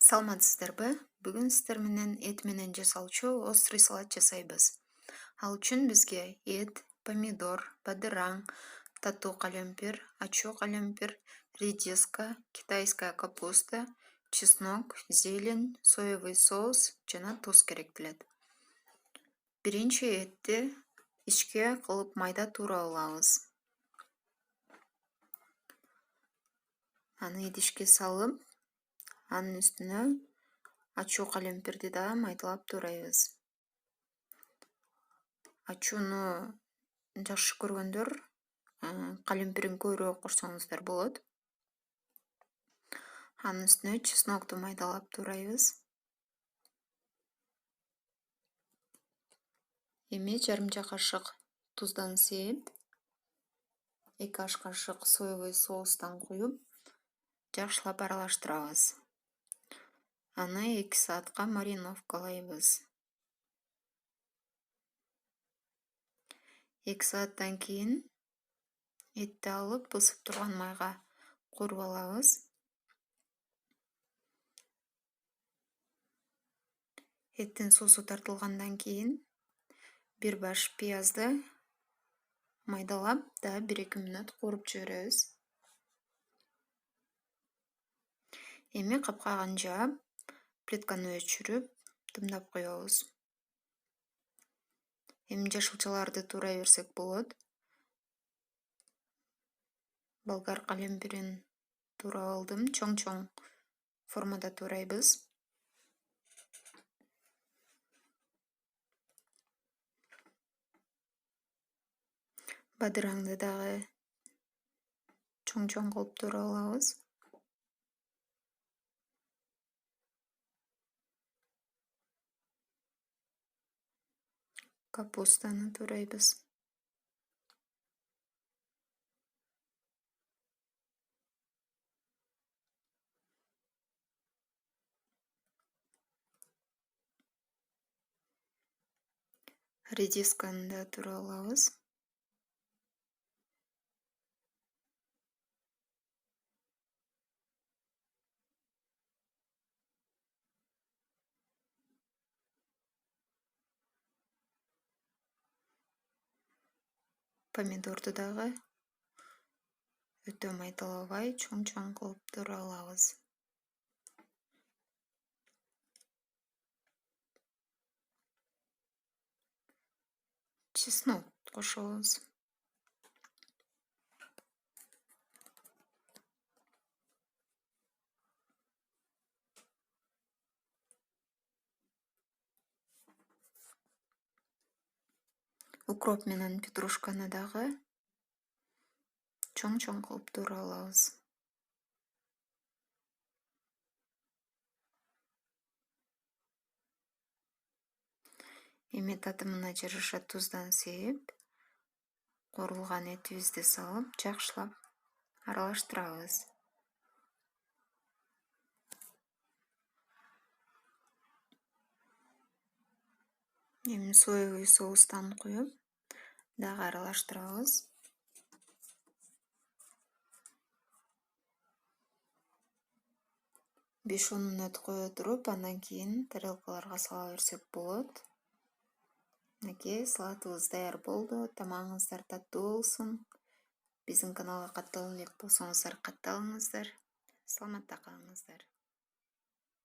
Саламатсыздарбы? Бүгүн сиздер менен эт менен жасалчу острый салат жасайбыз. Ал үчүн бизге эт, помидор, бадыраң, татуу калемпир, ачуу калемпир, редиска, китайская капуста, чеснок, зелень, соевый соус жана туз керектелет. Биринчи этти ичке кылып майда туура алабыз. Аны идишке салып, анын үстүнө ачуу калемпирди да майдалап туурайбыз. Ачууну жакшы көргөндөр калемпирин көбүрөөк кошсоңуздар болот. Анын үстүнө чеснокту майдалап туурайбыз. Эми жарымча кашык туздан сээп, 2 аш кашык соевый соустан куюп, жакшылап аралаштырабыз. Аны 2 саатка мариновкалайбыз. 2 сааттан кийин этти алып ысып турган майга кууруп алабыз. Эттин суусу тартылгандан кийин 1 баш пиязды майдалап да 1-2 мүнөт кууруп жиберебиз. Эми капкагын жаап, плитканы өчүрүп, дымдап коебуз. Эми жашылчаларды туурай берсек болот. Болгар калемпирин туурап алдым, чоң-чоң формада туурайбыз. Бадыраңды дагы чоң-чоң кылып туурап алабыз. Капустаны туурайбыз. Редисканы да туурап алабыз. Помидорду дагы өтө майдалабай чоң-чоң кылып туурап алабыз. Чеснок кошобуз. Укроп менен петрушканы дагы чоң-чоң кылып туурап алабыз. Эми татымына жараша туздан сээп, куурулган этибизди салып, жакшылап аралаштырабыз. Эми соевый соустан куюп, дагы аралаштырабыз. Беш-он мүнөт кое туруп, андан кийин тарелкаларга сала берсек болот. Мынакей салатыбыз даяр болду. Тамагыңыздар таттуу болсун. Биздин каналга каттала элек болсоңуздар катталыңыздар. Саламатта калыңыздар.